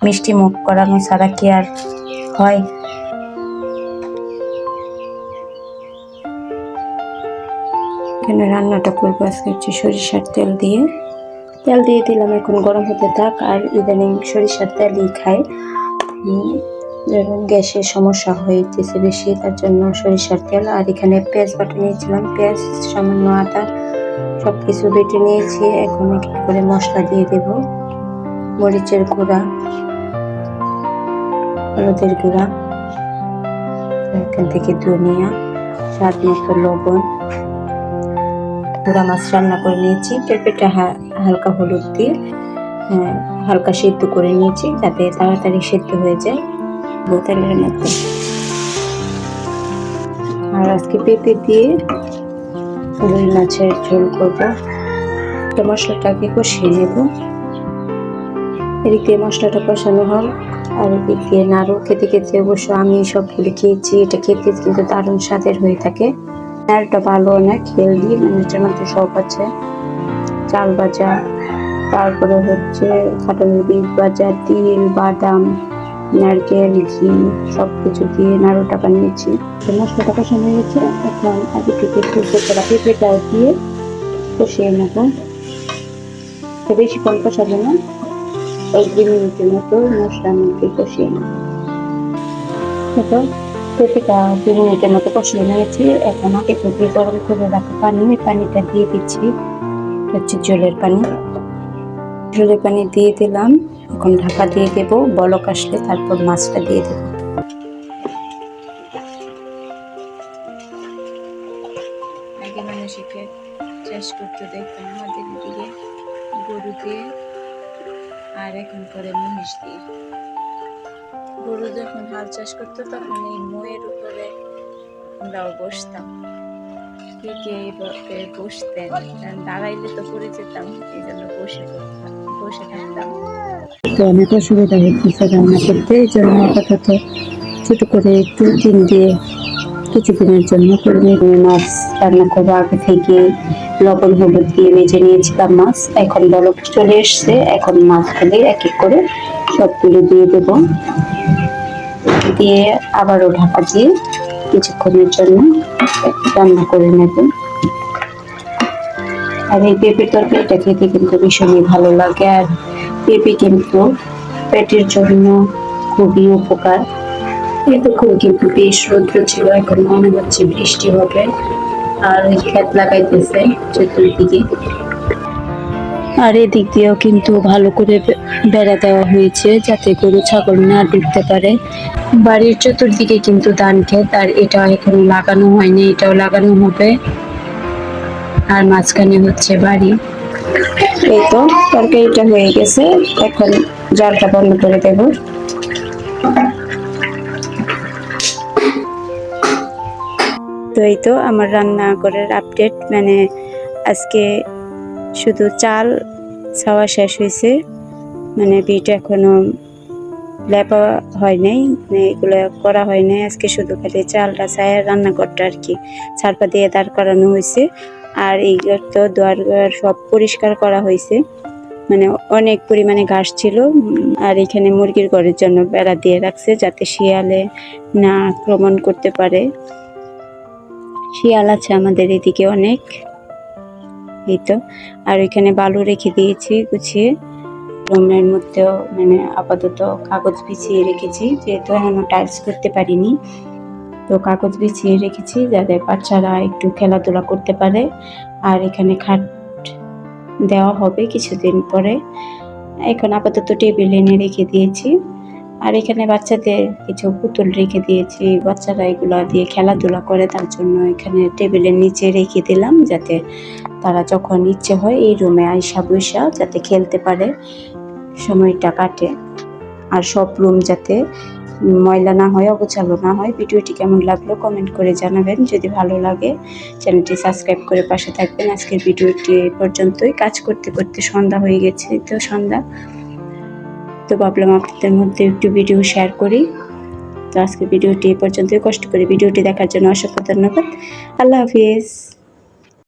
মিষ্টি মুখ করানো ছাড়া কি আর হয়? এখানে রান্নাটা করবো আজকে হচ্ছে সরিষার তেল দিয়ে দিলাম, এখন গরম হতে থাক। আর ইদানিং সরিষার তেলই খাই, যখন গ্যাসের সমস্যা হয়েছে বেশি, তার জন্য সরিষার তেল। আর এখানে পেঁয়াজ বাটা নিয়েছিলাম, পেঁয়াজ, সামান্য আদা, সবকিছু বেটে নিয়েছি। এখন এক এক করে মশলা দিয়ে দেব। মরিচের গুঁড়া, হলুদের গুঁড়া, এখান থেকে ধনিয়া, স্বাদ মতো লবণ। পোড়া মাছ রান্না করে নিয়েছি, পেঁপেটা হালকা হলুদ দিয়ে হালকা সেদ্ধ করে নিয়েছি যাতে তাড়াতাড়ি সেদ্ধ হয়ে যায় বোতলের মধ্যে। আর আজকে পেঁপে দিয়ে রুই মাছের ঝোল করবো। তো মশলাটাকে কষিয়ে নেব। এদিক দিয়ে মশলাটা কষানো হয় আর এদিক দিয়ে নাড়ু খেতে খেতে, অবশ্য আমি সবগুলো খেয়েছি, এটা খেতে কিন্তু দারুণ স্বাদের হয়ে থাকে। নাড়ুটা ভালো, অনেক হেলদি, মানে এটার মধ্যে সব আছে, চাল ভাজা, তারপরে হচ্ছে কাঁঠালের বীজ ভাজা, তিল, বাদাম, নারকেল, ঘি, সবকিছু দিয়ে নাড়ুটা বানিয়েছি। মশলাটা কষানো হয়েছে, এখন আগে থেকে পেঁপেটা দিয়ে কষিয়ে নেব। বেশিক্ষণ কষাবো না, 1-2 মিনিটের মতো মশলার মধ্যে কষিয়ে নেব। পেঁপেটা 2 মিনিটের মতো কষিয়ে নিয়েছি। এখন আগে থেকে গরম করে রাখা পানিটা দিয়ে দিচ্ছি, হচ্ছে জলের পানি দিয়ে দিলাম। এখন ঢাকা দিয়ে দেবো, বলক আসলে তারপর মাছটা দিয়ে দেবো। আগে মানুষকে চাষ করতে দেখতাম আমাদের দিকে গরু দিয়ে, আর এখন করে মহিষ দিয়ে। গরু যখন হাল চাষ করতো তখন এই ময়ের উপরে আমরাও বসতাম। কে বসতেন, দাঁড়াইলে তো পড়ে যেতাম, এই জন্য বসে থাকতাম। তো অনেক অসুবিধা হচ্ছে রান্না করতে, এই জন্য আপাতত ছোট করে একটু ডিম দিয়ে কিছুদিনের জন্য মাছ রান্না করবো। আগে থেকে লবণ হলুদ দিয়ে ভেজে নিয়েছিলাম মাছ, এখন বলক চলে এসছে। এখন মাছগুলি এক এক করে সবগুলো দিয়ে দেবো, দিয়ে আবারও ঢাকা দিয়ে কিছুক্ষণের জন্য রান্না করে নেব। আর এই পেঁপের তরকারিটা খেতে কিন্তু ভীষণই ভালো লাগে। আর পেঁপে কিন্তু পেটের জন্য খুবই উপকার। এতক্ষণ কিন্তু বেশ রৌদ্র ছিল, এখন মনে হচ্ছে বৃষ্টি হবে। আর ওই ক্ষেত লাগাইতেছে চতুর্দিকে। আর এদিক দিয়েও কিন্তু ভালো করে বেড়া দেওয়া হয়েছে যাতে গরু ছাগল না ঢুকতে পারে। বাড়ির চতুর্দিকে কিন্তু ধান ক্ষেত, আর এটা এখনো লাগানো হয়নি, এটাও লাগানো হবে। আর মাঝখানে হচ্ছে বাড়ি। এই তো তরকারিটা হয়ে গেছে, এখন জালটা বন্ধ করে দেব। তো এই তো আমার রান্নাঘরের আপডেট, মানে আজকে শুধু চাল ছাওয়া শেষ হয়েছে, মানে বিটা এখনো লেপা হয় নাই, মানে এগুলো করা হয় নাই। আজকে শুধু খালি চালটা ছায়া রান্নাঘরটা আর কি ছারপা দিয়ে দাঁড় করানো হয়েছে। আর এই তো দুয়ার সব পরিষ্কার করা হয়েছে, মানে অনেক পরিমাণে ঘাস ছিল। আর এখানে মুরগির ঘরের জন্য বেড়া দিয়ে রাখছে যাতে শিয়ালে না আক্রমণ করতে পারে। শিয়াল আছে আমাদের এদিকে অনেক। এই তো, আর ওইখানে বালু রেখে দিয়েছি গুছিয়ে। রুমের মধ্যেও মানে আপাতত কাগজ বিছিয়ে রেখেছি, যেহেতু এখনো টাইলস করতে পারিনি, তো কাগজ বিছিয়ে রেখেছি যাতে বাচ্চারা একটু খেলাধুলা করতে পারে। আর এখানে খাট দেওয়া হবে কিছুদিন পরে। এখন আপাতত টেবিল এনে রেখে দিয়েছি। আর এখানে বাচ্চাদের কিছু পুতুল রেখে দিয়েছি, বাচ্চারা এগুলো দিয়ে খেলাধুলা করে, তার জন্য এখানে টেবিলের নিচে রেখে দিলাম যাতে তারা যখন ইচ্ছে হয় এই রুমে আইসা বৈশা যাতে খেলতে পারে, সময়টা কাটে। আর সব রুম যাতে ময়লা না হয়, অগোছালো না হয়। ভিডিওটি কেমন লাগলো কমেন্ট করে জানাবেন, যদি ভালো লাগে চ্যানেলটি সাবস্ক্রাইব করে পাশে থাকবেন। আজকের ভিডিওটি পর্যন্তই। কাজ করতে করতে সন্ধ্যা হয়ে গেছে, তো সন্ধ্যা তো ভাবলাম আপনাদের মধ্যে একটু ভিডিও শেয়ার করি। তো আজকের ভিডিওটি পর্যন্তই। কষ্ট করে ভিডিওটি দেখার জন্য অসংখ্য ধন্যবাদ। আল্লাহ হাফিজ।